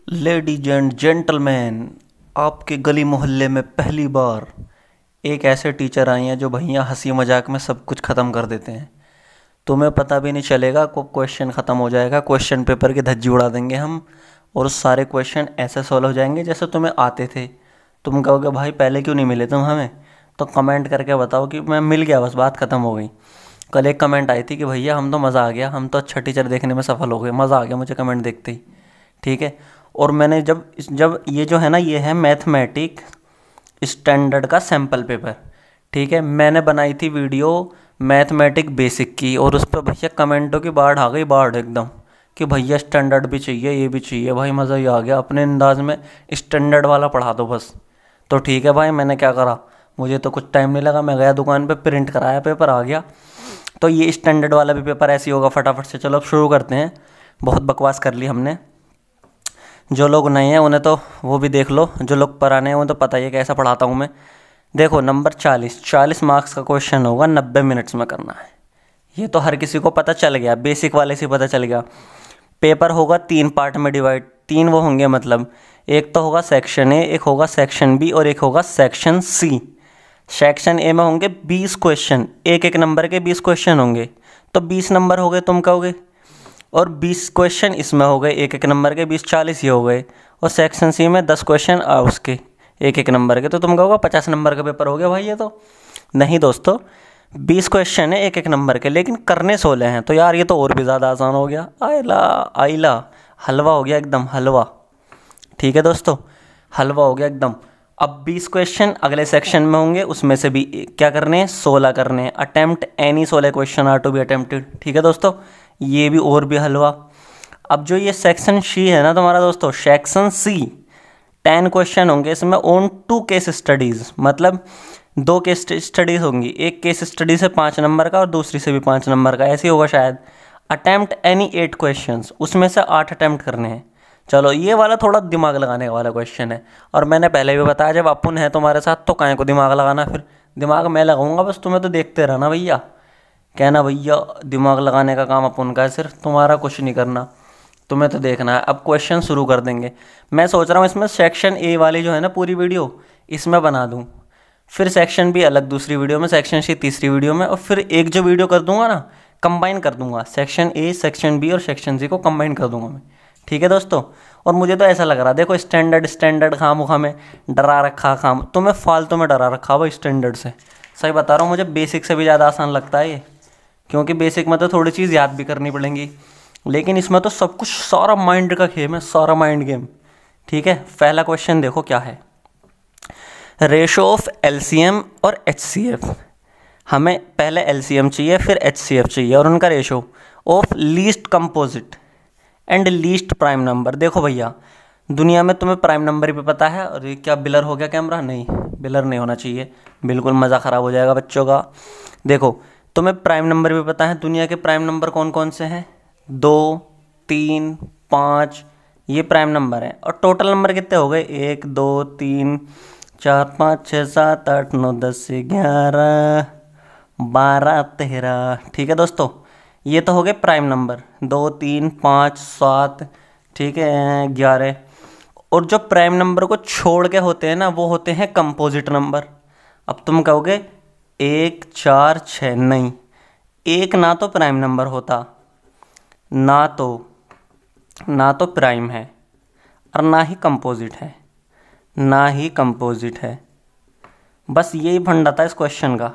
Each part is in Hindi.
लेडीज एंड जेंटलमैन, आपके गली मोहल्ले में पहली बार एक ऐसे टीचर आए हैं जो भैया हंसी मजाक में सब कुछ ख़त्म कर देते हैं। तुम्हें पता भी नहीं चलेगा को क्वेश्चन ख़त्म हो जाएगा, क्वेश्चन पेपर की धज्जी उड़ा देंगे हम। और सारे क्वेश्चन ऐसे सॉल्व हो जाएंगे जैसे तुम्हें आते थे। तुम कहोगे भाई पहले क्यों नहीं मिले तुम हमें, तो कमेंट करके बताओ कि मैं मिल गया, बस बात ख़त्म हो गई। कल एक कमेंट आई थी कि भैया हम तो मज़ा आ गया, हम तो अच्छा टीचर देखने में सफल हो गए, मज़ा आ गया मुझे कमेंट देखते ही। ठीक है। और मैंने जब जब ये जो है ना, ये है मैथमेटिक स्टैंडर्ड का सैम्पल पेपर। ठीक है, मैंने बनाई थी वीडियो मैथमेटिक बेसिक की, और उस पर भैया कमेंटों की बाढ़ आ गई, बाढ़ एकदम, कि भैया स्टैंडर्ड भी चाहिए, ये भी चाहिए। भाई मज़ा ही आ गया, अपने अंदाज में स्टैंडर्ड वाला पढ़ा दो बस। तो ठीक है भाई, मैंने क्या करा, मुझे तो कुछ टाइम नहीं लगा, मैं गया दुकान पे, प्रिंट कराया, पेपर आ गया। तो ये स्टैंडर्ड वाला भी पेपर ऐसे ही होगा फटाफट से। चलो अब शुरू करते हैं। बहुत बकवास कर ली हमने। जो लोग नए हैं उन्हें तो वो भी देख लो, जो लोग पुराने हैं उन्हें तो पता ही है कैसा पढ़ाता हूँ मैं। देखो नंबर 40 मार्क्स का क्वेश्चन होगा, 90 मिनट्स में करना है। ये तो हर किसी को पता चल गया, बेसिक वाले से पता चल गया। पेपर होगा 3 पार्ट में डिवाइड, 3 वो होंगे मतलब, एक तो होगा सेक्शन ए, एक होगा सेक्शन बी और एक होगा सेक्शन सी। सेक्शन ए में होंगे 20 क्वेश्चन, एक एक नंबर के 20 क्वेश्चन होंगे, तो 20 नंबर हो गए तुम कहोगे, और 20 क्वेश्चन इसमें हो गए, एक एक नंबर के 20-40 ये हो गए। और सेक्शन सी में 10 क्वेश्चन उसके एक एक नंबर के, तो तुम कहोगे 50 नंबर का पेपर हो गया भाई ये तो। नहीं दोस्तों, 20 क्वेश्चन है एक एक नंबर के, लेकिन करने 16 हैं, तो यार ये तो और भी ज़्यादा आसान हो गया। आइला आइला, हलवा हो गया एकदम, हलवा। ठीक है दोस्तों, हलवा हो गया एकदम। अब 20 क्वेश्चन अगले सेक्शन में होंगे, उसमें से भी क्या करने हैं, 16 करने हैं। Attempt any 16 question are to be attempted. ठीक है दोस्तों, ये भी और भी हलवा। अब जो ये सेक्शन सी है ना तुम्हारा दोस्तों, सेक्शन सी 10 क्वेश्चन होंगे इसमें ऑन 2 केस स्टडीज़, मतलब 2 केस स्टडीज़ होंगी, एक केस स्टडी से 5 नंबर का और दूसरी से भी 5 नंबर का, ऐसे ही होगा शायद। अटेम्प्ट एनी 8 क्वेश्चन, उसमें से 8 अटेम्प्ट करने हैं। चलो ये वाला थोड़ा दिमाग लगाने वाला क्वेश्चन है, और मैंने पहले भी बताया जब अपुन है तुम्हारे साथ तो काहे को दिमाग लगाना, फिर दिमाग मैं लगाऊंगा, बस तुम्हें तो देखते रहना भैया। कहना भैया दिमाग लगाने का काम अपन का है, सिर्फ तुम्हारा कुछ नहीं करना, तुम्हें तो देखना है। अब क्वेश्चन शुरू कर देंगे। मैं सोच रहा हूँ इसमें सेक्शन ए वाली जो है ना पूरी वीडियो इसमें बना दूँ, फिर सेक्शन बी अलग दूसरी वीडियो में, सेक्शन सी तीसरी वीडियो में, और फिर एक जो वीडियो कर दूंगा ना, कंबाइन कर दूंगा, सेक्शन ए सेक्शन बी और सेक्शन सी को कंबाइन कर दूंगा मैं। ठीक है दोस्तों। और मुझे तो ऐसा लग रहा है, देखो स्टैंडर्ड खाम हमें डरा रखा, खाम तुम्हें फालतू में डरा रखा हुआ स्टैंडर्ड से। सही बता रहा हूँ, मुझे बेसिक से भी ज़्यादा आसान लगता है ये, क्योंकि बेसिक में तो थोड़ी चीज़ याद भी करनी पड़ेंगी, लेकिन इसमें तो सब कुछ सारा माइंड का खेम है, सारा माइंड गेम। ठीक है, पहला क्वेश्चन देखो क्या है। रेशो ऑफ एलसीएम और एचसीएफ। हमें पहले एलसीएम चाहिए फिर एचसीएफ चाहिए, और उनका ratio of least composite and least prime number. देखो भैया, दुनिया में तुम्हें प्राइम नंबर भी पता है, और ये क्या बिलर हो गया कैमरा, नहीं बिलर नहीं होना चाहिए, बिल्कुल मज़ा ख़राब हो जाएगा बच्चों का। देखो तुम्हें प्राइम नंबर भी पता है, दुनिया के प्राइम नंबर कौन कौन से हैं, 2, 3, 5, ये प्राइम नंबर हैं। और टोटल नंबर कितने हो गए, 1, 2, 3, 4, 5, 6, 7, 8, 9, 10, 11, 12, 13। ठीक है दोस्तों, ये तो हो गए प्राइम नंबर, 2, 3, 5, 7, ठीक है 11। और जो प्राइम नंबर को छोड़ के होते हैं ना, वो होते हैं कंपोजिट नंबर। अब तुम कहोगे 1, 4, 6, नहीं, एक ना तो प्राइम नंबर होता, ना तो प्राइम है, और ना ही कंपोजिट है, ना ही कंपोजिट है। बस यही फंडा था इस क्वेश्चन का।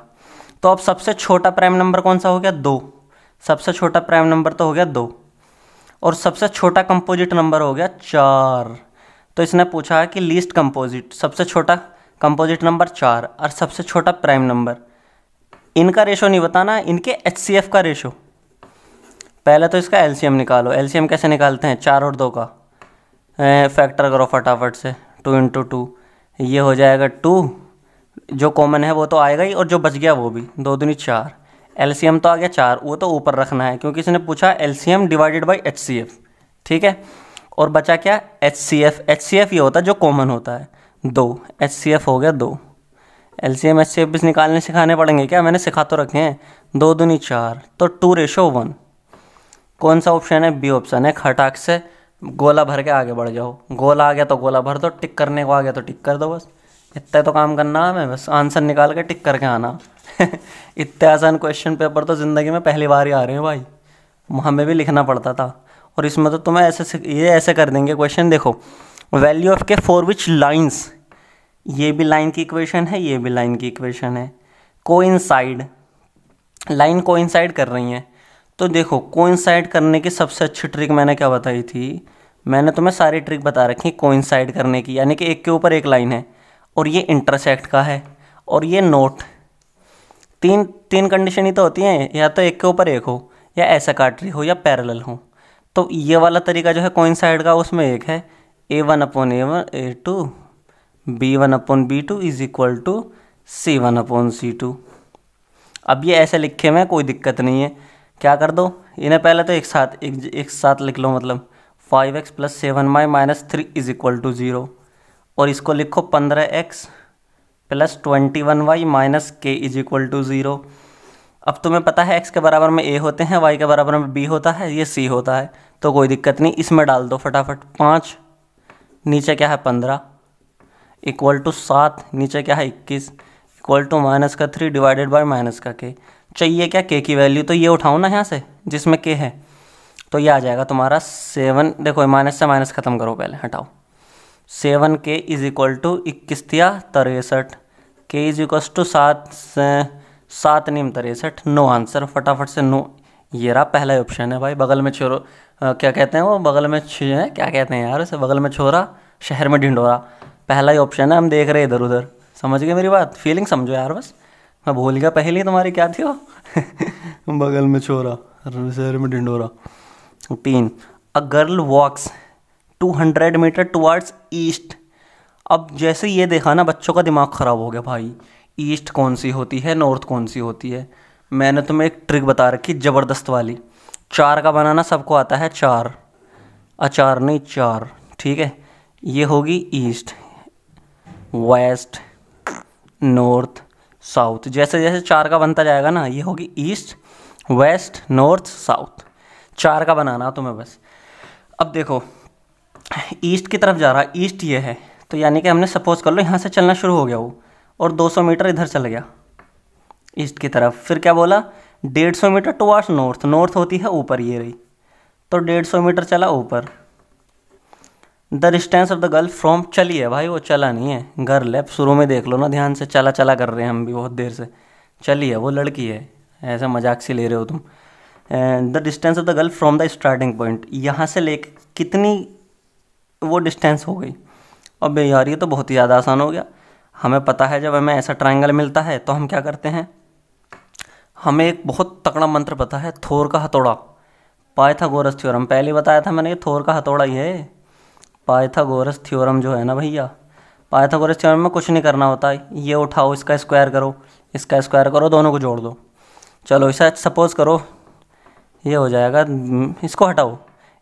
तो अब सबसे छोटा प्राइम नंबर कौन सा हो गया, 2। सबसे छोटा प्राइम नंबर तो हो गया 2, और सबसे छोटा कंपोजिट नंबर हो गया 4। तो इसने पूछा है कि लीस्ट कंपोजिट, सबसे छोटा कंपोजिट नंबर 4 और सबसे छोटा प्राइम नंबर, इनका रेशो नहीं बताना, इनके एचसीएफ का रेशो। पहले तो इसका एलसीएम निकालो। एलसीएम कैसे निकालते हैं, 4 और 2 का फैक्टर करो फटाफट से, 2 × 2, ये हो जाएगा 2, जो कॉमन है वो तो आएगा ही, और जो बच गया वो भी, 2 दूनी 4। एलसीएम तो आ गया 4, वो तो ऊपर रखना है क्योंकि इसने पूछा एलसीएम डिवाइडेड बाई एचसीएफ। ठीक है, और बचा क्या, एचसीएफ। एचसीएफ ये होता है जो कॉमन होता है, 2, एचसीएफ हो गया 2। एलसीएम एचसीएफ भी निकालने सिखाने पड़ेंगे क्या, मैंने सिखा तो रखे हैं। 2 दूनी 4, तो 2:1। कौन सा ऑप्शन है, बी ऑप्शन है, खटाक से गोला भर के आगे बढ़ जाओ, गोला आ गया तो गोला भर दो, टिक करने को आ गया तो टिक कर दो, बस इतना तो काम करना है, हमें बस आंसर निकाल के टिक करके आना। इतने आसान क्वेश्चन पेपर तो ज़िंदगी में पहली बार ही आ रहे हैं भाई, हमें भी लिखना पड़ता था। और इसमें तो तुम्हें ये ऐसे कर देंगे क्वेश्चन, देखो वैल्यू ऑफ के फॉर विच लाइन्स, ये भी लाइन की इक्वेशन है, ये भी लाइन की इक्वेशन है, कोइंसाइड, लाइन कोइंसाइड कर रही हैं। तो देखो कोइंसाइड करने की सबसे अच्छी ट्रिक मैंने क्या बताई थी, मैंने तुम्हें सारी ट्रिक बता रखी कोइंसाइड करने की, यानी कि एक के ऊपर एक लाइन है और ये इंटरसेक्ट का है और ये नोट, तीन कंडीशन ही तो होती हैं, या तो एक के ऊपर एक हो, या ऐसा काट रही हो, या पैरेलल हो। तो ये वाला तरीका जो है कोइंसाइड का, उसमें एक है A1/A1 A2 B1/B2 is equal to C1/C2। अब ये ऐसे लिखे में कोई दिक्कत नहीं है, क्या कर दो इन्हें पहले तो एक साथ लिख लो, मतलब 5x + 7y - 3 is equal to 0, और इसको लिखो 15x + 21y - k is equal to 0। अब तुम्हें पता है x के बराबर में a होते हैं, y के बराबर में b होता है, ये c होता है, तो कोई दिक्कत नहीं, इसमें डाल दो फटाफट। 5 नीचे क्या है 15 इक्वल टू 7 नीचे क्या है 21 equal to -3 divided by -k। चाहिए क्या k की वैल्यू, तो ये उठाओ ना यहाँ से जिसमें k है, तो ये आ जाएगा तुम्हारा 7, देखो माइनस से माइनस ख़त्म करो पहले, हटाओ 7k is equal to 21 63, k is equal to 7 नीम 63, नो आंसर, फटाफट से नो। ये रहा पहला ऑप्शन है भाई, बगल में छोरो क्या कहते हैं वो, बगल में क्या कहते हैं यार उसे, बगल में छोरा शहर में ढिंढोरा, पहला ही ऑप्शन है, हम देख रहे हैं इधर उधर। समझ गए मेरी बात, फीलिंग समझो यार, बस मैं भूल गया पहली तुम्हारी क्या थी वो। बगल में छोरा शहर में ढिंढोरा। 3 a girl walks 200 metre towards east. अब जैसे ये देखा ना बच्चों का दिमाग ख़राब हो गया भाई, ईस्ट कौन सी होती है, नॉर्थ कौन सी होती है। मैंने तुम्हें एक ट्रिक बता रखी ज़बरदस्त वाली, 4 का बनाना सबको आता है, 4 अचार नहीं 4, ठीक है। ये होगी ईस्ट, वेस्ट, नॉर्थ, साउथ, जैसे जैसे 4 का बनता जाएगा ना, ये होगी ईस्ट वेस्ट नॉर्थ साउथ, 4 का बनाना तुम्हें बस। अब देखो ईस्ट की तरफ जा रहा है, ईस्ट ये है, तो यानी कि हमने सपोज कर लो यहाँ से चलना शुरू हो गया वो, और 200 मीटर इधर चल गया ईस्ट की तरफ। फिर क्या बोला 150 मीटर टुवर्ड्स नॉर्थ, नॉर्थ होती है ऊपर ये रही, तो 150 मीटर चला ऊपर। The distance of the girl from, चलिए भाई वो चला नहीं है, गर्ल है, शुरू में देख लो ना ध्यान से, चला चला कर रहे हैं हम भी बहुत देर से, चलिए वो लड़की है, ऐसा मजाक से ले रहे हो तुम। The distance of the girl from the starting point, यहाँ से ले कितनी वो डिस्टेंस हो गई। अब यार ये तो बहुत ही ज़्यादा आसान हो गया, हमें पता है जब हमें ऐसा ट्रायंगल मिलता है तो हम क्या करते हैं, हमें एक बहुत तगड़ा मंत्र पता है, थोर का हथौड़ा, पाइथागोरस थ्योरम, पहले बताया था मैंने, ये थोर का हथौड़ा ही है, पाइथागोरस थ्योरम जो है ना भैया, पाइथागोरस थ्योरम में कुछ नहीं करना होता है, ये उठाओ इसका स्क्वायर करो, इसका स्क्वायर करो, दोनों को जोड़ दो। चलो इसे सपोज करो ये हो जाएगा, इसको हटाओ,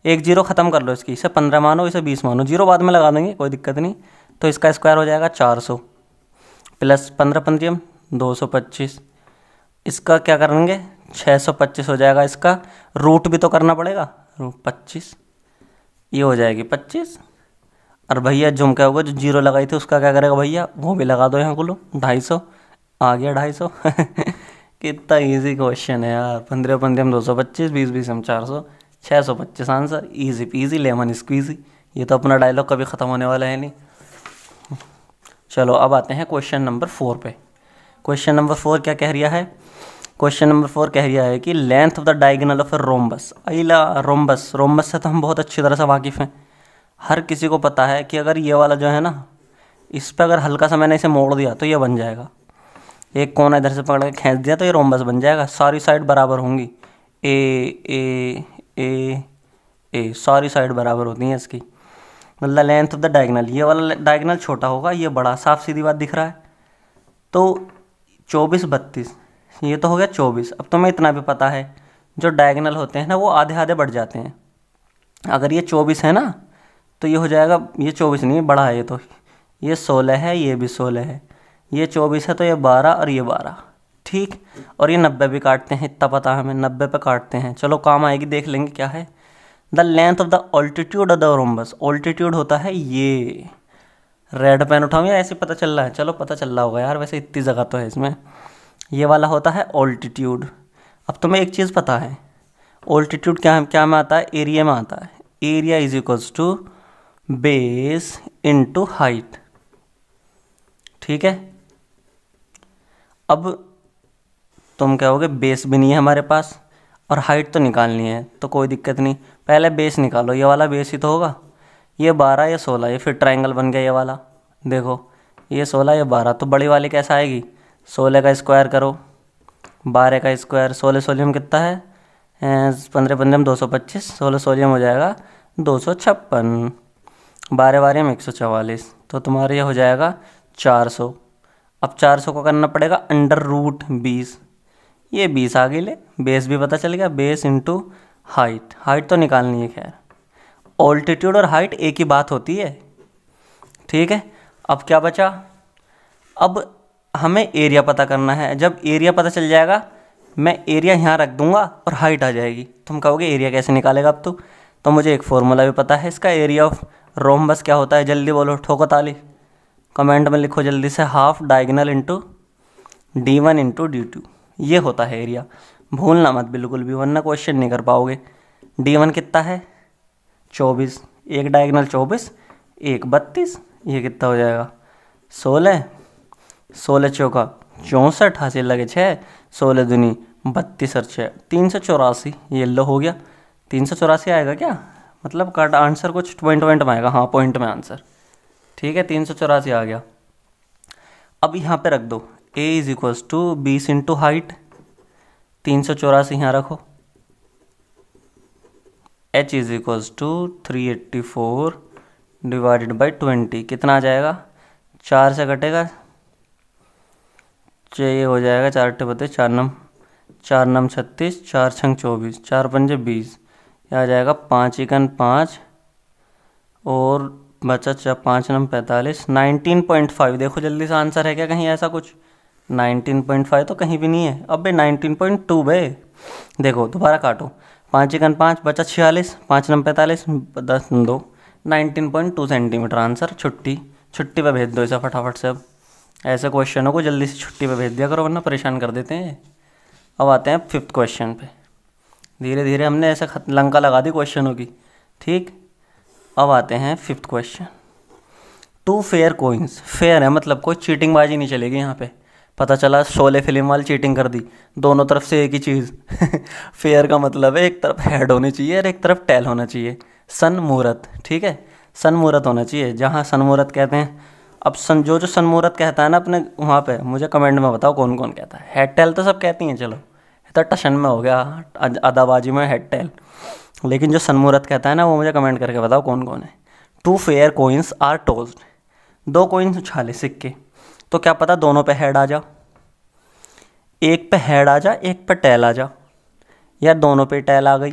1 0 ख़त्म कर लो इसकी, इसे 15 मानो, इसे 20 मानो, 0 बाद में लगा देंगे कोई दिक्कत नहीं। तो इसका स्क्वायर हो जाएगा 400 प्लस 15 15 225, इसका क्या करेंगे 625 हो जाएगा, इसका रूट भी तो करना पड़ेगा, 25, ये हो जाएगी 25। और भैया जो क्या होगा, जो 0 लगाई थी उसका क्या करेगा भैया, वो भी लगा दो यहाँ को, लो 250 आ गया 250। कितना इजी क्वेश्चन है यार, 15 15 225 20 20 400 625 answer, easy peasy lemon squeezy. ये तो अपना डायलॉग कभी ख़त्म होने वाला है नहीं। चलो अब आते हैं क्वेश्चन नंबर 4 पे। क्वेश्चन नंबर 4 क्या कह रहा है, क्वेश्चन नंबर 4 कह रहा है कि length of the diagonal of a rhombus. अला रोम्बस, रोम्बस से तो हम बहुत अच्छी तरह से वाकिफ़ हैं, हर किसी को पता है कि अगर ये वाला जो है ना, इस पर अगर हल्का सा मैंने इसे मोड़ दिया तो ये बन जाएगा, एक कोना इधर से पकड़ के खींच दिया तो ये रोम्बस बन जाएगा, सारी साइड बराबर होंगी, ए ए ए सारी साइड बराबर होती हैं इसकी, मतलब लेंथ ऑफ द डायगोनल, ये वाला डायगोनल छोटा होगा, ये बड़ा, साफ सीधी बात दिख रहा है। तो 24 32 ये तो हो गया 24। अब तुम्हें इतना भी पता है जो डायगोनल होते हैं ना वो आधे आधे बढ़ जाते हैं, अगर ये 24 है ना तो ये हो जाएगा, ये 24 नहीं बड़ा है, ये तो ये 16 है, ये भी 16 है, ये 24 है तो ये 12 और ये 12, ठीक। और ये 90 भी काटते हैं, इतना पता है हमें, 90 पे काटते हैं, चलो काम आएगी, देख लेंगे क्या है। The length of the altitude of the rhombus, altitude होता है ये, रेड पेन उठाऊँ या ऐसे पता चल रहा है, चलो पता चल रहा होगा यार, वैसे इतनी जगह तो है इसमें, ये वाला होता है ऑल्टीट्यूड। अब तुम्हें एक चीज़ पता है, ऑल्टीट्यूड क्या में आता है, एरिया में आता है, area is equals to base into height, ठीक है। अब तुम कहोगे बेस भी नहीं है हमारे पास और हाइट तो निकालनी है, तो कोई दिक्कत नहीं, पहले बेस निकालो, ये वाला बेस ही तो होगा, ये 12 या 16, ये फिर ट्रायंगल बन गया ये वाला, देखो ये 16 ये 12, तो बड़ी वाली कैसा आएगी, 16 का स्क्वायर करो, 12 का स्क्वायर, 16 सोलियम कितना है, 15 15 225, 16 सोलियम हो जाएगा 256, 12 12 में 144, तो तुम्हारा ये हो जाएगा 400। अब 400 को करना पड़ेगा अंडर रूट 20, ये 20 आगे ले, बेस भी पता चल गया, बेस इंटू हाइट, हाइट तो निकालनी है खैर, ऑल्टीट्यूड और हाइट एक ही बात होती है, ठीक है। अब क्या बचा, अब हमें एरिया पता करना है, जब एरिया पता चल जाएगा मैं एरिया यहाँ रख दूंगा और हाइट आ जाएगी। तुम कहोगे एरिया कैसे निकालेगा अब तो मुझे एक फॉर्मूला भी पता है इसका, एरिया ऑफ रोम्बस क्या होता है, जल्दी बोलो, ठोको ताली, कमेंट में लिखो जल्दी से, half diagonal into D1 into D2, ये होता है एरिया, भूलना मत बिल्कुल भी वरना क्वेश्चन नहीं कर पाओगे। D1 कितना है 24, एक डायगोनल 24, एक 32, ये कितना हो जाएगा 16, 16 चौका 64, हासिल लगे 6, 16 दूनी 32 और 6 384, ये लो हो गया, 384 आएगा क्या, मतलब कट आंसर कुछ पॉइंट में आएगा, हाँ पॉइंट में आंसर, ठीक है 384 आ गया। अब यहाँ पे रख दो a is equals to 20 into height, 384 यहाँ रखो, h is equals to 384 divided by 20, कितना आ जाएगा, 4 से कटेगा, ये हो जाएगा 4 टे बते 4 नम 36, 4 छंग 24, 4 पंजे 20, यह आ जाएगा 5 एकन 5 और बचा 5 नम 45, 19.5, देखो जल्दी से आंसर है क्या कहीं ऐसा कुछ, 19.5 तो कहीं भी नहीं है, अब बे 19.2 बे, देखो दोबारा काटो, 5 एकन 5 बचा 46, 5 नम 45, 10 2, 19.2 सेंटीमीटर आंसर। छुट्टी पे भेज दो इसे फटाफट से, अब ऐसे क्वेश्चनों को जल्दी से छुट्टी पे भेज दिया करो वरना परेशान कर देते हैं। अब आते हैं 5th क्वेश्चन पे, धीरे धीरे हमने ऐसे लंका लगा दी क्वेश्चनों की, ठीक। अब आते हैं 5th question, 2 fair coins, fair है मतलब कोई चीटिंग बाजी नहीं चलेगी यहाँ पे, पता चला शोले फिल्म वाली चीटिंग कर दी, दोनों तरफ से एक ही चीज़ फेयर का मतलब है एक तरफ हेड होनी चाहिए और एक तरफ टेल होना चाहिए, सन मुहूर्त, ठीक है, सन मुहूर्त होना चाहिए, जहाँ सन मुहूर्त कहते हैं। अब जो सन मुहूर्त कहता है ना अपने वहाँ पे, मुझे कमेंट में बताओ कौन कौन कहता है, हेड टेल तो सब कहती हैं, चलो तो टशन में हो गया, अदाबाजी में हेड टेल, लेकिन जो सन मुहूर्त कहता है ना वो मुझे कमेंट करके बताओ कौन कौन है। 2 फेयर कोइंस आर टोस्ड, 2 कोइंस उछाले सिक्के, तो क्या पता दोनों पे हेड आ जा, एक पे हेड आ जा एक पे टेल आ जा, या दोनों पे टेल आ गई,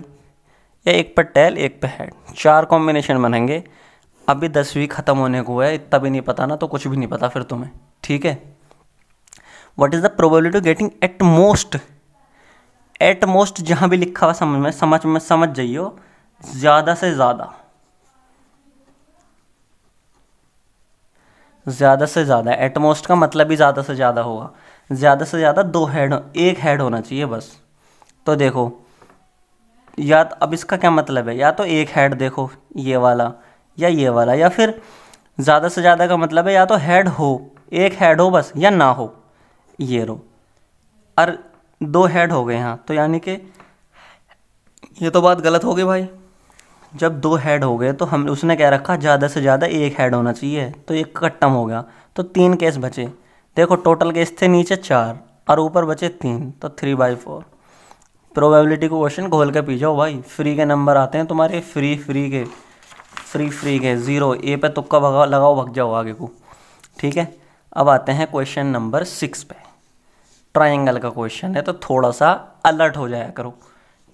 या एक पे टेल एक पे हेड, 4 कॉम्बिनेशन बनेंगे। अभी 10वीं ख़त्म होने को है, इतना भी नहीं पता ना तो कुछ भी नहीं पता फिर तुम्हें, ठीक है। What is the probability getting at most जहाँ भी लिखा हुआ समझ जाइयो, ज़्यादा से ज़्यादा, एट मोस्ट का मतलब ही ज़्यादा से ज़्यादा होगा, ज़्यादा से ज़्यादा 2 हेड, एक हेड होना चाहिए बस। तो देखो या अब इसका क्या मतलब है, या तो एक हेड देखो ये वाला या ये वाला, या फिर ज़्यादा से ज़्यादा का मतलब है या तो हेड हो, एक हेड हो बस, या ना हो, ये रो, और 2 हेड हो गए यहाँ, तो यानी कि ये तो बात गलत हो गई भाई, जब 2 हेड हो गए तो हम उसने क्या रखा, ज़्यादा से ज़्यादा एक हेड होना चाहिए, तो एक खत्म हो गया, तो 3 केस बचे, देखो टोटल केस थे नीचे 4 और ऊपर बचे 3, तो 3/4। प्रोबेबिलिटी को क्वेश्चन खोल के पी जाओ भाई, फ्री के नंबर आते हैं तुम्हारे, फ्री के 0, ए पे तुक्का लगाओ भग जाओ आगे को, ठीक है। अब आते हैं क्वेश्चन नंबर 6 पे, ट्रायंगल का क्वेश्चन है तो थोड़ा सा अलर्ट हो जाया करो,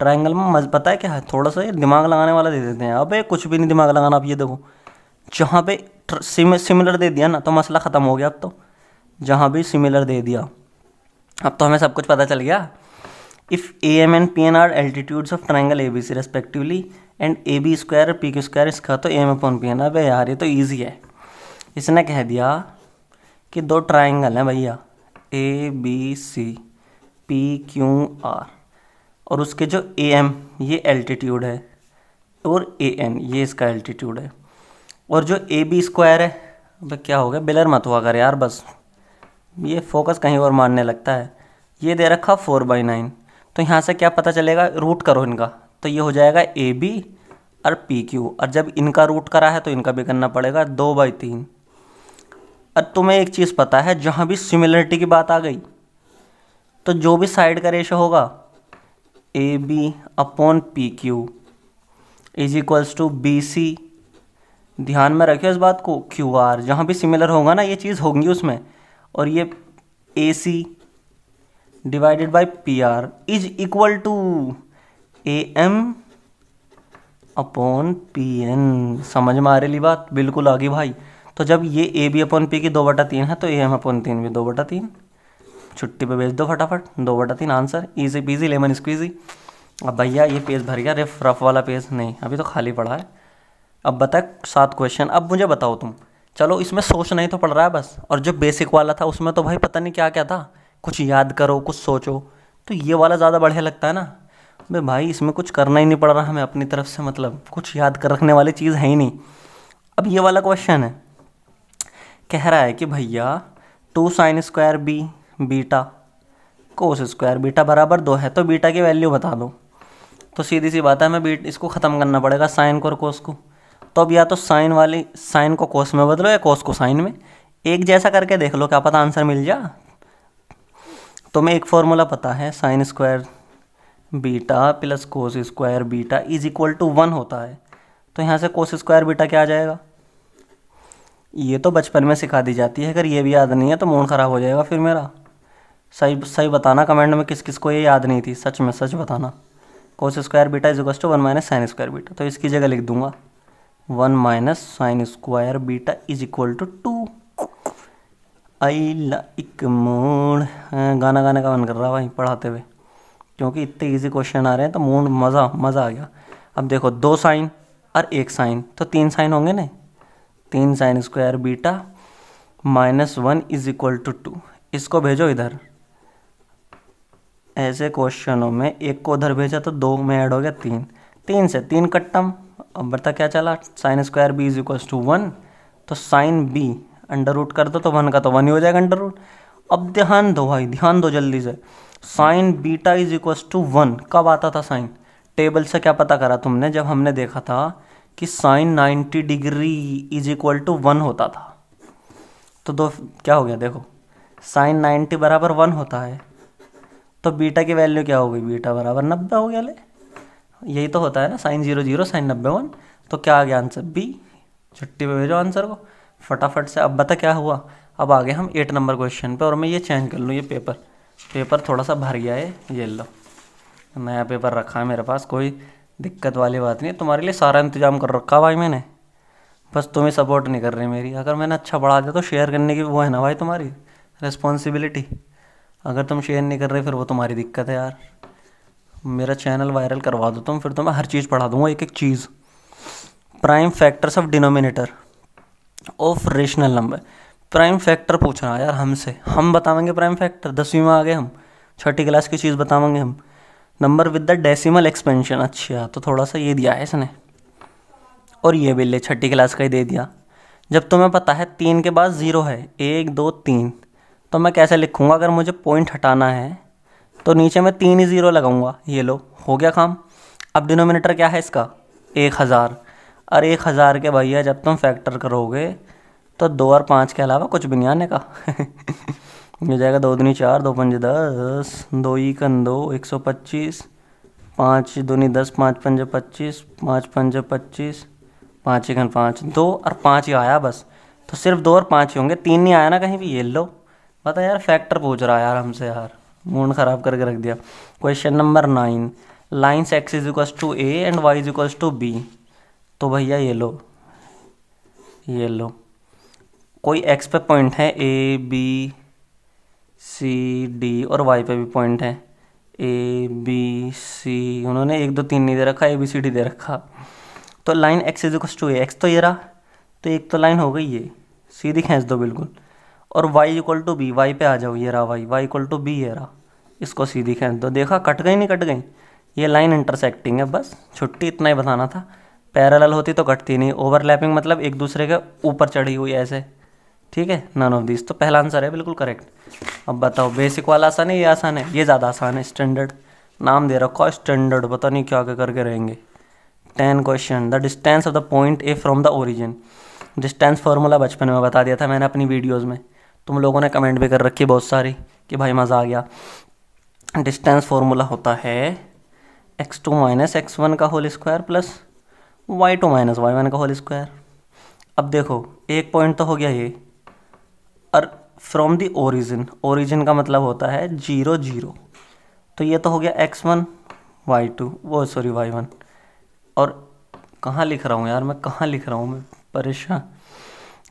ट्रायंगल में मज़ा पता है क्या है, थोड़ा सा ये दिमाग लगाने वाला दे देते हैं, अबे कुछ भी नहीं दिमाग लगाना, आप ये देखो जहाँ पे सिमिलर दे दिया ना तो मसला ख़त्म हो गया, अब तो जहाँ भी सिमिलर दे दिया अब तो हमें सब कुछ पता चल गया। If AM and PN are altitudes of triangle ABC respectively and A B square P Q square, इसका तो एम अपॉन पी है ना। अबे यार ये तो ईजी है। इसने कह दिया कि दो ट्राइंगल हैं भैया, A B C P Q R, और उसके जो ए एम ये एल्टीट्यूड है और ए एन ये इसका एल्टीट्यूड है, और जो ए बी स्क्वायर है, अब क्या हो गया, बिलर मत हुआ कर यार, बस ये फोकस कहीं और मारने लगता है। ये दे रखा 4/9, तो यहाँ से क्या पता चलेगा, रूट करो इनका, तो ये हो जाएगा ए बी और पी क्यू, और जब इनका रूट करा है तो इनका भी करना पड़ेगा 2/3। अब तुम्हें एक चीज़ पता है, जहाँ भी सिमिलरिटी की बात आ गई तो जो भी साइड का रेशो होगा A B upon P Q is equals to B C, ध्यान में रखियो इस बात को, क्यू आर जहाँ भी सिमिलर होगा ना ये चीज़ होंगी उसमें, और ये A C divided by P R is equal to A M upon P N. समझ में आ रही बात, बिल्कुल आ गई भाई। तो जब ये ए बी अपॉन पी की 2/3 है तो ए एम अपॉन 3 भी 2/3, छुट्टी पे भेज दो फटाफट, 2/3 answer, easy peasy lemon squeezy. अब भैया ये पेज भर गया, रफ वाला पेज नहीं, अभी तो खाली पड़ा है। अब बता 7 क्वेश्चन, अब मुझे बताओ तुम, चलो इसमें सोचना ही तो पड़ रहा है बस, और जो बेसिक वाला था उसमें तो भाई पता नहीं क्या क्या था, कुछ याद करो कुछ सोचो, तो ये वाला ज़्यादा बढ़िया लगता है ना। भाई इसमें कुछ करना ही नहीं पड़ रहा हमें अपनी तरफ से, मतलब कुछ याद कर रखने वाली चीज़ है ही नहीं। अब ये वाला क्वेश्चन है, कह रहा है कि भैया 2 sin square B beta cos square beta बराबर 2 है, तो बीटा की वैल्यू बता दो। तो सीधी सी बात है, हमें इसको ख़त्म करना पड़ेगा साइन को और कोस को। तो अब या तो साइन को कोस में बदलो या कोस को साइन में, एक जैसा करके देख लो, क्या पता आंसर मिल जा। तुम्हें एक फॉर्मूला पता है, sine square beta plus cos square beta is equal to 1 होता है, तो यहाँ से कोस स्क्वायर बीटा क्या आ जाएगा। ये तो बचपन में सिखा दी जाती है, अगर ये भी याद नहीं है तो मूड ख़राब हो जाएगा फिर मेरा। सही बताना कमेंट में किस किस को ये याद नहीं थी, सच में सच बताना। Cos square beta is equal to 1 minus sine square beta, तो इसकी जगह लिख दूंगा 1 minus sine square beta is equal to 2। I like mood, गाना गाने का मन कर रहा भाई पढ़ाते हुए, क्योंकि इतने इजी क्वेश्चन आ रहे हैं तो मूड मज़ा आ गया। अब देखो 2 साइन और 1 साइन, तो 3 साइन होंगे ना, 3 sine square beta minus 1 is equal to 2, इसको भेजो इधर। ऐसे क्वेश्चनों में एक को उधर भेजा तो 2 में ऐड हो गया 3, 3 से 3 कट्टम। अब बता क्या चला, sine square B is equal to 1, तो साइन बी अंडर रूट कर दो तो 1 का तो 1 ही हो जाएगा अंडर रूट। अब ध्यान दो भाई, ध्यान दो जल्दी से, sine beta is equal to 1 कब आता था साइन, टेबल से क्या पता करा तुमने, जब हमने देखा था कि sine 90 degree is equal to 1 होता था। तो दो क्या हो गया, देखो साइन 90 बराबर 1 होता है, तो बीटा की वैल्यू क्या हो गई, बीटा बराबर 90 हो गया। ले यही तो होता है ना, साइन 0 0 साइन 90 1, तो क्या आ गया आंसर बी। छुट्टी पे भेजो आंसर को फटाफट से। अब बता क्या हुआ, अब आ गए हम 8 नंबर क्वेश्चन पे, और मैं ये चेंज कर लूँ, ये पेपर थोड़ा सा भर गया है, ये लो नया पेपर रखा है मेरे पास, कोई दिक्कत वाली बात नहीं है, तुम्हारे लिए सारा इंतजाम कर रखा भाई मैंने, बस तुम्हें सपोर्ट नहीं कर रही मेरी। अगर मैंने अच्छा पढ़ा दिया तो शेयर करने की वो है ना भाई तुम्हारी रिस्पॉन्सिबिलिटी, अगर तुम शेयर नहीं कर रहे फिर वो तुम्हारी दिक्कत है यार। मेरा चैनल वायरल करवा दो तुम, फिर तो मैं हर चीज़ पढ़ा दूंगा, एक एक चीज़। Prime factors of denominator of rational number, prime factor पूछ रहा है यार हमसे, हम बताएंगे प्राइम फैक्टर, 10वीं में आ गए हम, 6ठी क्लास की चीज़ बताएंगे हम। Number with the decimal expansion, अच्छा तो थोड़ा सा ये दिया है इसने, और ये भी ले 6ठी क्लास का ही दे दिया। जब तुम्हें पता है 3 के बाद 0 है, 1 2 3, तो मैं कैसे लिखूँगा, अगर मुझे पॉइंट हटाना है तो नीचे मैं 3 ही 0 लगाऊंगा, ये लो हो गया काम। अब डिनोमिनेटर क्या है इसका 1000, और 1000 के भैया जब तुम फैक्टर करोगे तो 2 और 5 के अलावा कुछ भी नहीं आने का हो जाएगा 2 दूनी 4, 2 पंजे 10, 2 इकन 2, 125, 5 दूनी 10, 5 पंजे 25, 5 पंजे 25, 5 इकन 5, 2 और 5 ही आया बस, तो सिर्फ 2 और 5 ही होंगे, 3 नहीं आया ना कहीं भी। ये लो बता यार, फैक्टर पूछ रहा है यार हमसे, यार मूड ख़राब करके रख दिया। Question number 9, lines X is equals to A and Y is equals to B, तो भैया ये लो कोई एक्स पे पॉइंट है, ए बी सी डी, और वाई पे भी पॉइंट है ABC, उन्होंने 1 2 3 नहीं दे रखा, ABCD दे रखा। तो line x is equal to A, X तो ये रहा, तो एक तो लाइन हो गई ये, सीधी खींच दो बिल्कुल। और y equal to B, Y पे आ जाओ, ये रहा y इक्वल टू बी, ये रहा, इसको सीधी खींच दो। देखा कट गई नहीं कट गई, ये लाइन इंटरसेक्टिंग है, बस छुट्टी, इतना ही बताना था। पैरेलल होती तो कटती नहीं, ओवरलैपिंग मतलब एक दूसरे के ऊपर चढ़ी हुई ऐसे, ठीक है। नन ऑफ दिस, तो पहला आंसर है बिल्कुल करेक्ट। अब बताओ बेसिक वाला आसान है, ये आसान है, ये ज़्यादा आसान है। स्टैंडर्ड नाम दे रखा है स्टैंडर्ड, पता नहीं क्या क्या करके रहेंगे। 10 question, the distance of the point A from the origin. Distance formula बचपन में बता दिया था मैंने अपनी वीडियोज़ में, तुम लोगों ने कमेंट भी कर रखी बहुत सारी कि भाई मज़ा आ गया। डिस्टेंस फार्मूला होता है x2 माइनस x1 का whole square plus y2 minus y1 का होल स्क्वायर। अब देखो एक पॉइंट तो हो गया ये, और फ्रॉम दी ओरिजिन, ओरिजिन का मतलब होता है 0 0, तो ये तो हो गया x1 y2, वो सॉरी y1। और कहाँ लिख रहा हूँ यार मैं, कहाँ लिख रहा हूँ मैं, परेशान।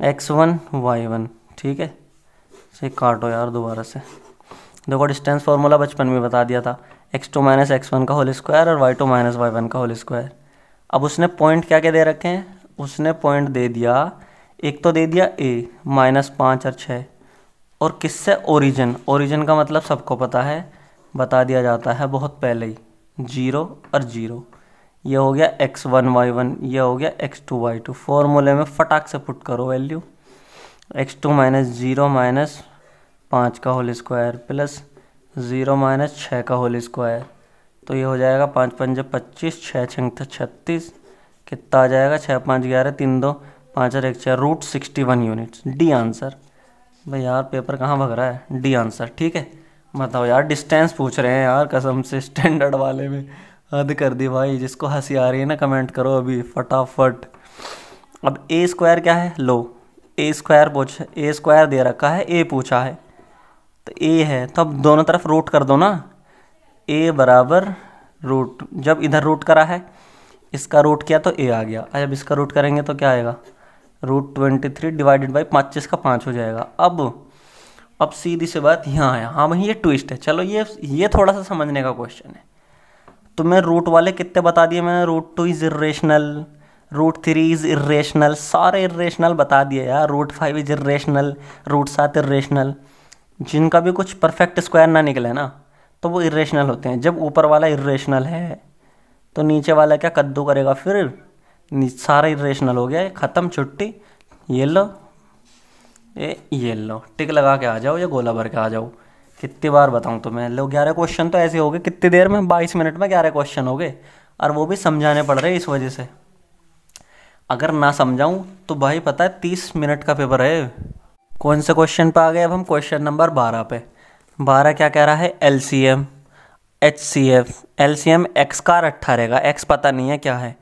x1 y1, ठीक है, इसे काटो यार दोबारा से। देखो डिस्टेंस फार्मूला बचपन में बता दिया था, x2 माइनस x1 का होल स्क्वायर और y2 माइनस y1 का होल स्क्वायर। अब उसने पॉइंट क्या क्या दे रखे हैं, उसने पॉइंट दे दिया, एक तो दे दिया a -5 और 6, और किससे, ओरिजिन। ओरिजिन का मतलब सबको पता है, बता दिया जाता है बहुत पहले ही, 0 और 0। ये हो गया x1 y1, ये हो गया x2 y2। फॉर्मूले में फटाक से पुट करो वैल्यू, x2 माइनस 0 माइनस 5 का होल स्क्वायर प्लस 0 माइनस 6 का होल स्क्वायर, तो ये हो जाएगा 5 5 25, 6 6 36, कितना आ जाएगा, 6 5 11, 3 2 5 और 1 4, रूट 61 यूनिट्स। D answer. भाई यार पेपर कहाँ भग रहा है, डी आंसर, ठीक है। बताओ यार डिस्टेंस पूछ रहे हैं यार, कसम से स्टैंडर्ड वाले में हद कर दी भाई। जिसको हंसी आ रही है ना कमेंट करो अभी फटाफट। अब ए स्क्वायर क्या है, लो ए स्क्वायर पूछ, ए स्क्वायर दे रखा है, ए पूछा है, तो ए है तो अब दोनों तरफ रूट कर दो ना, ए बराबर रूट, जब इधर रूट करा है इसका रूट किया तो ए आ गया, जब इसका रूट करेंगे तो क्या आएगा, रूट 23 डिवाइडेड बाई 25 का 5 हो जाएगा। अब सीधी सी बात यहाँ है, हाँ भाई ये ट्विस्ट है, चलो ये थोड़ा सा समझने का क्वेश्चन है। तो मैं रूट वाले कितने बता दिए मैंने, root 2 is irrational, root 3 is irrational, सारे इरेशनल बता दिए यार, root 5 is irrational, root 7 irrational. जिनका भी कुछ परफेक्ट स्क्वायर ना निकले ना तो वो इरेशनल होते हैं। जब ऊपर वाला इरेशनल है तो नीचे वाला क्या कद्दू करेगा, फिर सारा इरेशनल हो गया, ख़त्म, छुट्टी। ये लो ये लो, टिक लगा के आ जाओ या गोला भर के आ जाओ। कितनी बार बताऊं तुम्हें, लो 11 क्वेश्चन तो ऐसे हो गए, कितनी देर में, 22 मिनट में 11 क्वेश्चन हो गए, और वो भी समझाने पड़ रहे इस वजह से। अगर ना समझाऊं तो भाई पता है 30 मिनट का पेपर है। कौन से क्वेश्चन पे आ गए अब हम, क्वेश्चन नंबर 12 पे। 12 क्या कह रहा है, LCM HCF, LCM x का रट्ठा रहेगा, x पता नहीं है क्या है,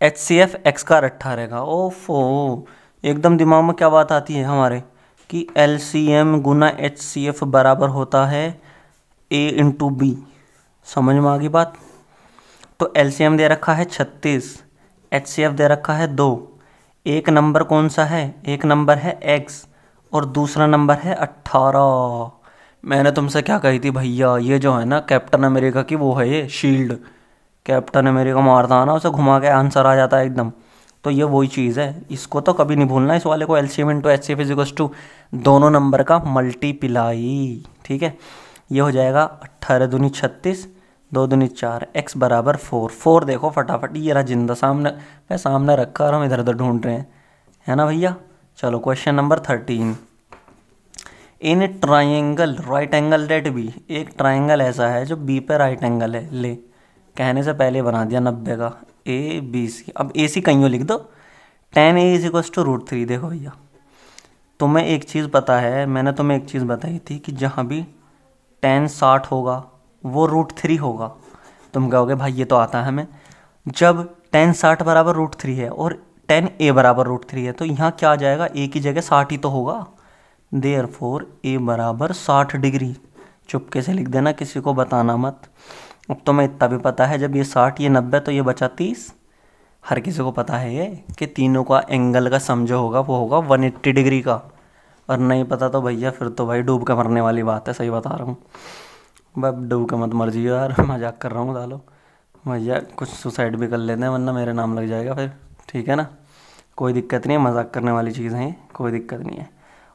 HCF x का रट्ठा रहेगा। ओफो, एकदम दिमाग में क्या बात आती है हमारे कि LCM गुना HCF बराबर होता है A इंटू बी। समझ में आ गई बात। तो LCM दे रखा है 36, HCF दे रखा है 2। एक नंबर कौन सा है, एक नंबर है x और दूसरा नंबर है 18। मैंने तुमसे क्या कही थी भैया, ये जो है ना कैप्टन अमेरिका की वो है ये शील्ड, कैप्टन अमेरिका मारता है ना उसे घुमा के आंसर आ जाता है एकदम, तो ये वही चीज़ है। इसको तो कभी नहीं भूलना, इस वाले को। LCM into HCF is equals to दोनों नंबर का मल्टीप्लाई, ठीक है। ये हो जाएगा 18 दूनी 36, 2 दूनी 4, x बराबर 4। देखो फटाफट, ये रहा जिंदा सामने रखा और हम इधर उधर ढूंढ रहे हैं, है ना भैया। चलो question number 13। In triangle right angle डेट बी, एक ट्राइंगल ऐसा है जो बी पे राइट एंगल है। ले कहने से पहले बना दिया 90 का, ABC। अब AC कहीं लिख दो, tan A is equals to root 3। देखो भैया तुम्हें एक चीज़ पता है, मैंने तुम्हें एक चीज़ बताई थी कि जहाँ भी tan 60 होगा वो रूट 3 होगा। तुम कहोगे भाई ये तो आता है हमें। जब tan 60 बराबर रूट 3 है और tan A बराबर रूट 3 है तो यहाँ क्या आ जाएगा, A की जगह 60 ही तो होगा। देयरफॉर A बराबर 60 डिग्री। चुपके से लिख देना, किसी को बताना मत। अब तुम्हें इतना भी पता है जब ये 60 ये 90 तो ये बचा 30। हर किसी को पता है ये कि तीनों का एंगल का सम जो होगा वो होगा 180 डिग्री का। और नहीं पता तो भैया फिर तो भाई डूब के मरने वाली बात है, सही बता रहा हूँ। बब डूब के मत मर जियो यार, मजाक कर रहा हूँ दालो भैया, कुछ सुसाइड भी कर लेते हैं वरना मेरे नाम लग जाएगा फिर, ठीक है ना। कोई दिक्कत नहीं है, मजाक करने वाली चीज़ है ये, कोई दिक्कत नहीं है।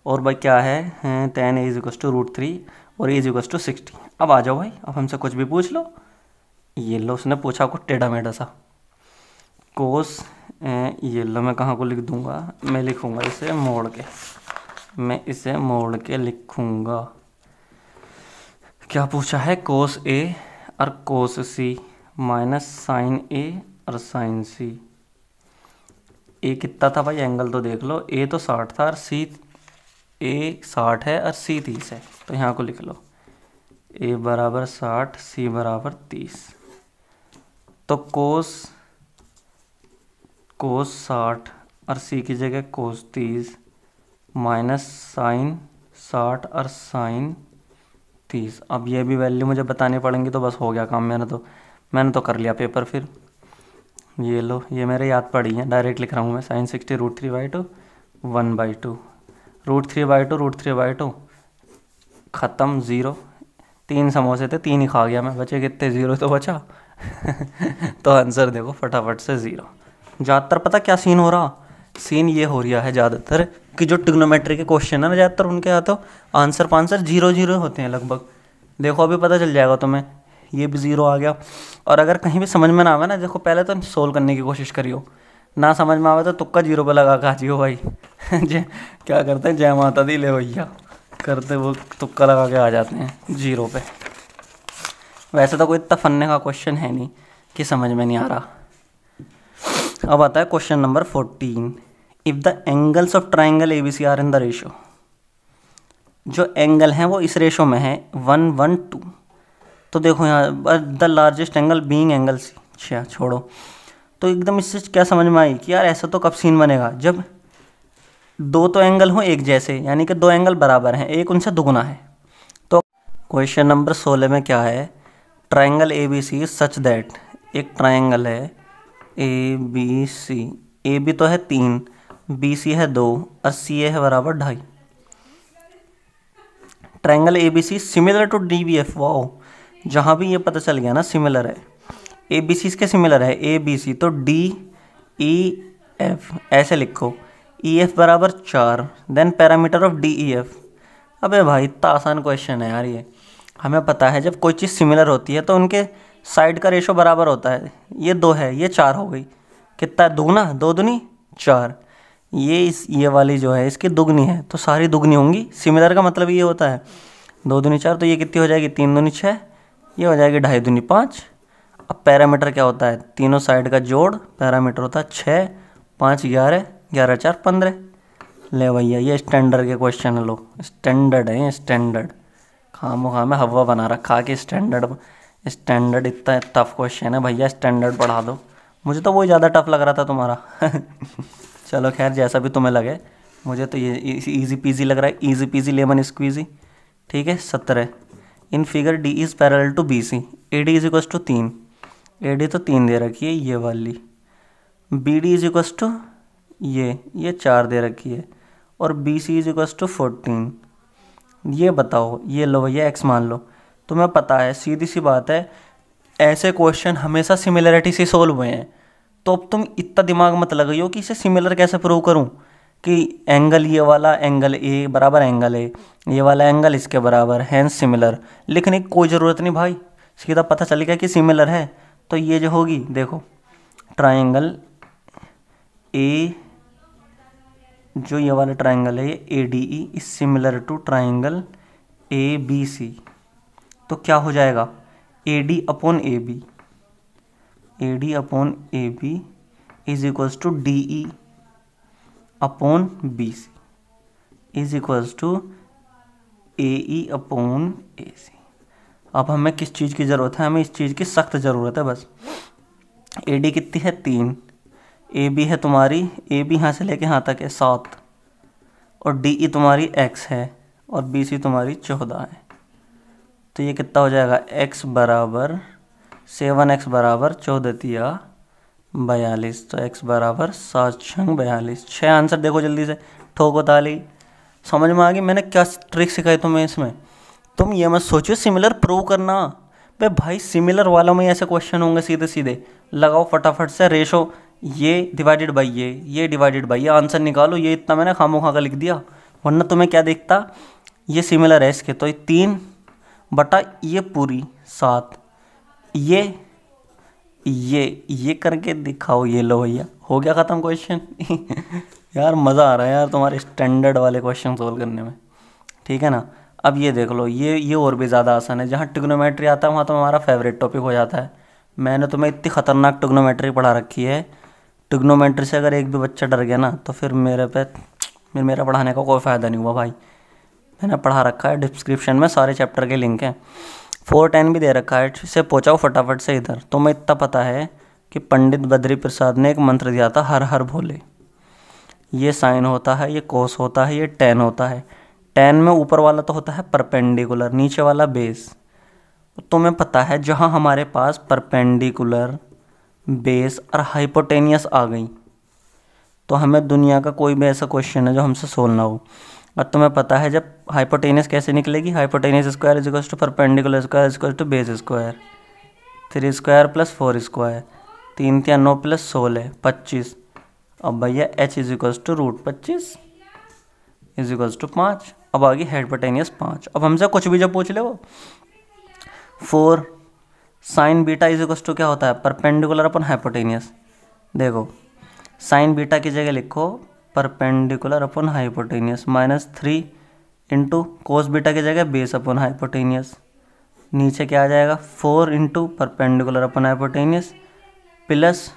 और भाई क्या है, 10 = √3 और a = 60। अब आ जाओ भाई, अब हमसे कुछ भी पूछ लो। ये लो, उसने पूछा कुछ टेढ़ा मेढ़ा सा। कोस, ये लो, मैं कहाँ को लिख दूंगा, मैं लिखूंगा इसे मोड़ के, मैं इसे मोड़ के लिखूंगा। क्या पूछा है, कोस ए और कोस सी माइनस साइन ए और साइन सी। ए कितना था भाई, एंगल तो देख लो, ए तो 60 था और सी, ए 60 है और सी 30 है, तो यहाँ को लिख लो ए बराबर 60, सी बराबर 30। तो कोस 60 और सी की जगह कोस 30 माइनस साइन 60 और साइन 30। अब ये भी वैल्यू मुझे बतानी पड़ेंगी, तो बस हो गया काम, मैंने तो कर लिया पेपर फिर। ये लो, ये मेरे याद पड़ी है, डायरेक्ट लिख रहा हूँ मैं, साइन 60 √3/2 1/2 √3/2 ख़त्म, ज़ीरो। 3 समोसे थे, 3 ही खा गया मैं, बचे कितने, 0 तो बचा। तो आंसर देखो फटाफट से 0। ज़्यादातर पता क्या सीन हो रहा, सीन ये हो रहा है ज़्यादातर कि जो ट्रिग्नोमेट्री के क्वेश्चन है ना, ज़्यादातर उनके यहाँ तो आंसर 0 होते हैं लगभग। देखो अभी पता चल जाएगा तुम्हें, ये भी 0 आ गया। और अगर कहीं भी समझ में ना आवे ना, देखो पहले तो सोल्व करने की कोशिश करियो, ना समझ में आवे तो तुक्का 0 पे लगा के आजियो भाई। जय, क्या करते हैं, जय माता दी ले भैया करते, वो तुक्का लगा के आ जाते हैं 0 पे। वैसे तो कोई इतना फन्ने का क्वेश्चन है नहीं कि समझ में नहीं आ रहा। अब आता है question number 14। If the angles of triangle ABC are in the ratio, जो एंगल हैं वो इस रेशो में है 1:1:2। तो देखो यहाँ the largest angle being angle C, अच्छा छोड़ो। तो एकदम इससे क्या समझ में आई कि यार ऐसा तो कब सीन बनेगा, जब दो तो एंगल हो एक जैसे, यानी कि 2 एंगल बराबर हैं, एक उनसे दुगुना है। तो क्वेश्चन नंबर 16 में क्या है, triangle ABC is such that, एक ट्राइंगल है ABC, AB तो है 3, BC है 2 और CA है बराबर 2.5। Triangle ABC similar to DBF, wow, जहाँ भी ये पता चल गया ना सिमिलर है, ABC इसके सिमिलर है ABC, तो DEF ऐसे लिखो, EF बराबर 4, देन पैरामीटर ऑफ DEF। अबे भाई इतना आसान क्वेश्चन है यार ये, हमें पता है जब कोई चीज़ सिमिलर होती है तो उनके साइड का रेशो बराबर होता है। ये 2 है, ये 4 हो गई, कितना दुगना, 2 दूनी 4। ये वाली जो है इसकी दुगनी है, तो सारी दुगनी होंगी। सिमिलर का मतलब ये होता है 2 दूनी 4, तो ये कितनी हो जाएगी, 3 दूनी 6, ये हो जाएगी 2.5 दूनी 5। अब पैरामीटर क्या होता है, तीनों साइड का जोड़, पैरामीटर होता है 6, 5 11, 11 4 15। ले भैया ये स्टैंडर्ड के क्वेश्चन है, लो स्टैंडर्ड है, स्टैंडर्ड खाम में हवा बना रखा कि स्टैंडर्ड इतना टफ क्वेश्चन है भैया, स्टैंडर्ड पढ़ा दो। मुझे तो वही ज़्यादा टफ लग रहा था तुम्हारा। चलो खैर जैसा भी तुम्हें लगे, मुझे तो ये इजी पीजी लग रहा है, इजी पीजी लेमन स्क्वीजी। ठीक है, 17 in figure D is parallel to BC, AD is equal to 3, AD तो 3 दे रखी है ये वाली, BD इज इक्वल टू ये 4 दे रखी है, और BC इज इक्वल टू 14। ये बताओ, ये लो भैया x मान लो, तुम्हें पता है सीधी सी बात है, ऐसे क्वेश्चन हमेशा सिमिलरिटी से सोल्व हुए हैं। तो अब तुम इतना दिमाग मत लगाइयो कि इसे सिमिलर कैसे प्रूव करूं, कि एंगल ये वाला एंगल A बराबर एंगल A, ये वाला एंगल इसके बराबर, हैंस सिमिलर। लिखने की कोई ज़रूरत नहीं भाई, सीधा पता चल गया कि सिमिलर है। तो ये जो होगी देखो, ट्राइंगल A, जो ये वाला ट्राइंगल है ये ADE is similar to triangle ABC। तो क्या हो जाएगा, AD upon AB is equals to DE upon BC is equals to AE upon AC। अब हमें किस चीज़ की ज़रूरत है, हमें इस चीज़ की सख्त ज़रूरत है बस। AD कितनी है 3, AB है तुम्हारी, AB यहाँ से लेके यहाँ तक है 7, और DE तुम्हारी x है, और BC तुम्हारी 14 है। तो ये कितना हो जाएगा, x बराबर 7x बराबर 14 42, तो x बराबर 7 6 42। 6 आंसर देखो जल्दी से, ठोको ताली। समझ में आ गई मैंने क्या ट्रिक सिखाई तुम्हें इसमें, तुम ये मत सोचो सिमिलर प्रूव करना। बे भाई सिमिलर वालों में ऐसे क्वेश्चन होंगे सीधे सीधे, लगाओ फटाफट से रेशो, ये डिवाइडेड बाई ये डिवाइडेड बाई ये, आंसर निकालो। ये इतना मैंने खामोखा का लिख दिया, वरना तुम्हें क्या दिखता, ये सिमिलर है इसके, तो ये 3 बटा ये पूरी 7, ये करके दिखाओ। ये लो भैया, हो गया ख़त्म क्वेश्चन। यार मज़ा आ रहा है यार तुम्हारे स्टैंडर्ड वाले क्वेश्चन सोल्व करने में, ठीक है ना। अब ये देख लो, ये और भी ज़्यादा आसान है। जहाँ ट्रिग्नोमेट्री आता है वहाँ तो हमारा फेवरेट टॉपिक हो जाता है। मैंने तुम्हें इतनी ख़तरनाक ट्रिग्नोमेट्री पढ़ा रखी है, ट्रिग्नोमेट्री से अगर एक भी बच्चा डर गया ना तो फिर मेरा पढ़ाने का कोई फ़ायदा नहीं हुआ भाई। मैंने पढ़ा रखा है, डिस्क्रिप्शन में सारे चैप्टर के लिंक हैं, 410 भी दे रखा है। इसे पहुँचाओ फटाफट से इधर। तुम्हें इतना पता है कि पंडित बद्री प्रसाद ने एक मंत्र दिया था, हर हर भोले। ये साइन होता है, ये कोस होता है, ये टेन होता है। टेन में ऊपर वाला तो होता है परपेंडिकुलर, नीचे वाला बेस। तुम्हें पता है जहाँ हमारे पास परपेंडिकुलर, बेस और हाइपोटेनियस आ गई तो हमें दुनिया का कोई भी ऐसा क्वेश्चन है जो हमसे सोल्व ना हो। और तुम्हें पता है जब हाइपोटेनियस कैसे निकलेगी, hypotenuse square is equals to perpendicular square is equals to base square, 3 square plus 4 square, 3 × 9 plus 16 25। अब भैया h is equals to √25 is equals to 5। अब आ गई हाइपोटेनियस 5। अब हमसे कुछ भी जब पूछ ले वो 4 sine beta is equals to क्या होता है, परपेंडिकुलर अपन हाइपोटेनियस। देखो साइन बीटा की जगह लिखो perpendicular upon hypotenuse, -3 into cos beta की जगह बेस अपन हाइपोटेनियस। नीचे क्या आ जाएगा, 4 into perpendicular upon hypotenuse plus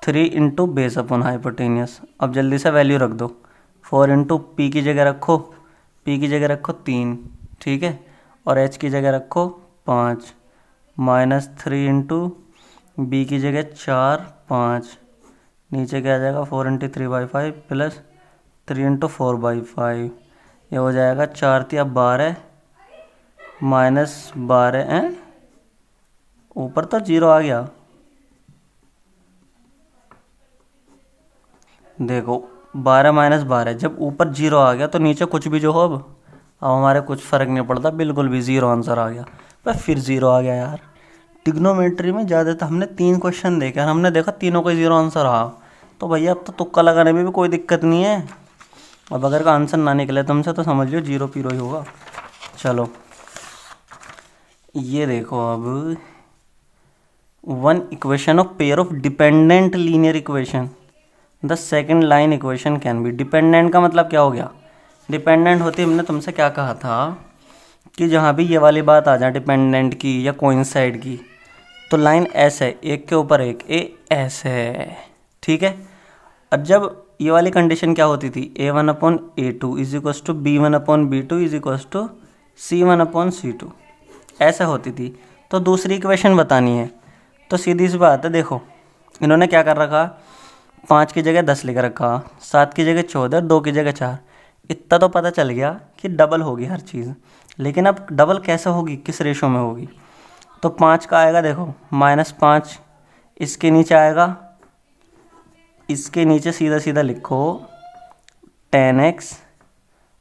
3 into base अपन हाइपोटेनियस। अब जल्दी से वैल्यू रख दो, 4 इंटू पी की जगह रखो, पी की जगह रखो 3, ठीक है, और एच की जगह रखो 5, -3 इंटू बी की जगह 4 5, नीचे क्या आ जाएगा 4 इंटू 3/5 प्लस 3 इंटू 4/5, ये हो जाएगा 4 × 12 -12 है, ऊपर तो 0 आ गया। देखो 12 - 12, जब ऊपर 0 आ गया तो नीचे कुछ भी जो हो, अब हमारे कुछ फ़र्क नहीं पड़ता, बिल्कुल भी 0 आंसर आ गया। पर फिर 0 आ गया यार। ट्रिग्नोमेट्री में ज़्यादातर हमने 3 क्वेश्चन देखे और हमने देखा तीनों का 0 आंसर आ, तो भैया अब तो तुक्का लगाने में भी कोई दिक्कत नहीं है। अब अगर का आंसर ना निकले तुमसे तो समझ लो 0 पीरो ही होगा। चलो ये देखो, अब 1 equation of pair of dependent linear equation, the second line equation can be. Dependent का मतलब क्या हो गया, डिपेंडेंट होती हमने तुमसे क्या कहा था कि जहाँ भी ये वाली बात आ जाए डिपेंडेंट की या कोइंसाइड की, तो लाइन ऐस है, एक के ऊपर एक, ए ऐस है, ठीक है। अब जब ये वाली कंडीशन क्या होती थी, A1/A2 is equals to B1/B2 is equals to C1/C2, ऐसा होती थी। तो दूसरी इक्वेशन बतानी है तो सीधी सी बात है, देखो इन्होंने क्या कर रखा, 5 की जगह 10 लिख रखा, 7 की जगह 14, 2 की जगह 4। इतना तो पता चल गया कि डबल होगी हर चीज़, लेकिन अब डबल कैसे होगी, किस रेशो में होगी। तो 5 का आएगा, देखो -5, इसके नीचे आएगा, इसके नीचे सीधा सीधा लिखो 10x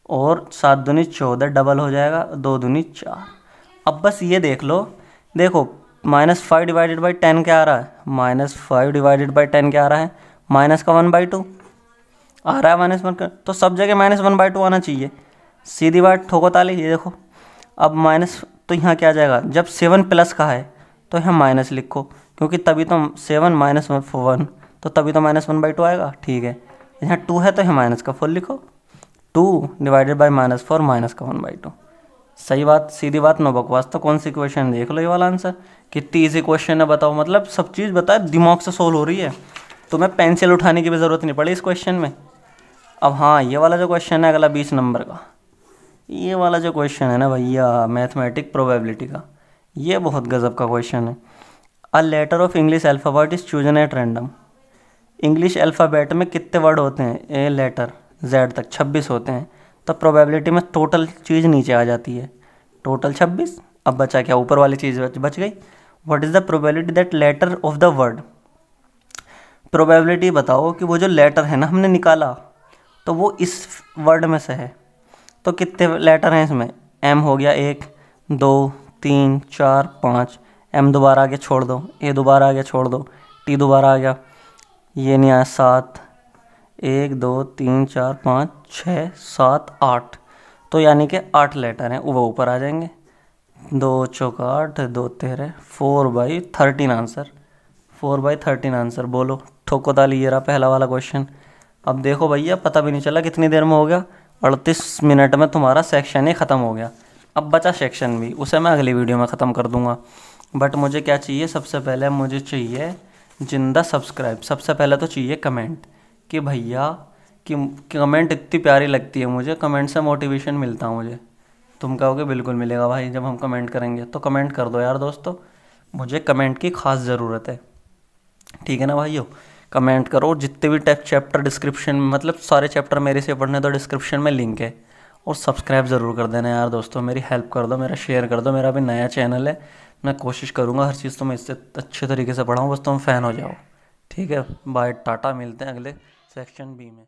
और 7 दूनी 14, डबल हो जाएगा 2 दूनी 4। अब बस ये देख लो, देखो -5 डिवाइडेड बाई 10 क्या आ रहा है, -5 डिवाइडेड बाई 10 क्या आ रहा है, माइनस का 1/2 आ रहा है, -1 का, तो सब जगह -1/2 आना चाहिए। सीधी बात ठोको ताली। ये देखो अब माइनस, तो यहाँ क्या आ जाएगा, जब 7 प्लस का है तो यहाँ माइनस लिखो, क्योंकि तभी तो 7 - 1 तो तभी तो -1/2 आएगा, ठीक है। यहाँ 2 है तो यहाँ माइनस का 4 लिखो, 2 डिवाइडेड बाई -4 माइनस का 1/2। सही बात, सीधी बात, नो बकवास। तो कौन सी क्वेश्चन, देख लो ये वाला आंसर, कितनी ईजी क्वेश्चन है बताओ, मतलब सब चीज़ बताए दिमाग से सोल्व हो रही है, तुम्हें पेंसिल उठाने की भी ज़रूरत नहीं पड़ी इस क्वेश्चन में। अब हाँ, ये वाला जो क्वेश्चन है अगला 20 नंबर का, ये वाला जो क्वेश्चन है ना भैया मैथमेटिक प्रोबेबिलिटी का, ये बहुत गजब का क्वेश्चन है। A letter of English alphabet is chosen at random. English alphabet में कितने वर्ड होते हैं, ए लेटर जेड तक 26 होते हैं, तो प्रोबेबिलिटी में टोटल चीज़ नीचे आ जाती है, टोटल 26। अब बचा क्या, ऊपर वाली चीज़ बच गई। What is the probability that letter of the word, probability बताओ कि वो जो लेटर है ना हमने निकाला तो वो इस वर्ड में से है, तो कितने लेटर हैं इसमें, एम हो गया 1 2 3 4 5, एम दोबारा आगे छोड़ दो, ए दोबारा आगे छोड़ दो, टी दोबारा आ गया, ये नहीं आया 7, 1 2 3 4 5 6 7 8, तो यानी कि 8 लेटर हैं वो ऊपर आ जाएंगे। 2 चौका 8, 2 13, 4/13 आंसर, 4/13 आंसर। बोलो ठोको ताली, ये रहा पहला वाला क्वेश्चन। अब देखो भैया पता भी नहीं चला कितनी देर में हो गया, 38 मिनट में तुम्हारा सेक्शन ही ख़त्म हो गया। अब बचा सेक्शन भी, उसे मैं अगली वीडियो में ख़त्म कर दूंगा। बट मुझे क्या चाहिए, सबसे पहले मुझे चाहिए जिंदा सब्सक्राइब। सबसे पहले तो चाहिए कमेंट कि भैया कि कमेंट इतनी प्यारी लगती है मुझे, कमेंट से मोटिवेशन मिलता है मुझे। तुम कहोगे बिल्कुल मिलेगा भाई जब हम कमेंट करेंगे, तो कमेंट कर दो यार दोस्तों, मुझे कमेंट की ख़ास ज़रूरत है। ठीक है ना भाइयों, कमेंट करो। जितने भी चैप्टर डिस्क्रिप्शन में, मतलब सारे चैप्टर मेरे से पढ़ने तो डिस्क्रिप्शन में लिंक है। और सब्सक्राइब ज़रूर कर देना यार दोस्तों, मेरी हेल्प कर दो, मेरा शेयर कर दो। मेरा भी नया चैनल है, मैं कोशिश करूँगा हर चीज़ तो मैं इससे अच्छे तरीके से पढ़ाऊँ, बस तुम फ़ैन हो जाओ। ठीक है, बाय टाटा, मिलते हैं अगले सेक्शन बी में।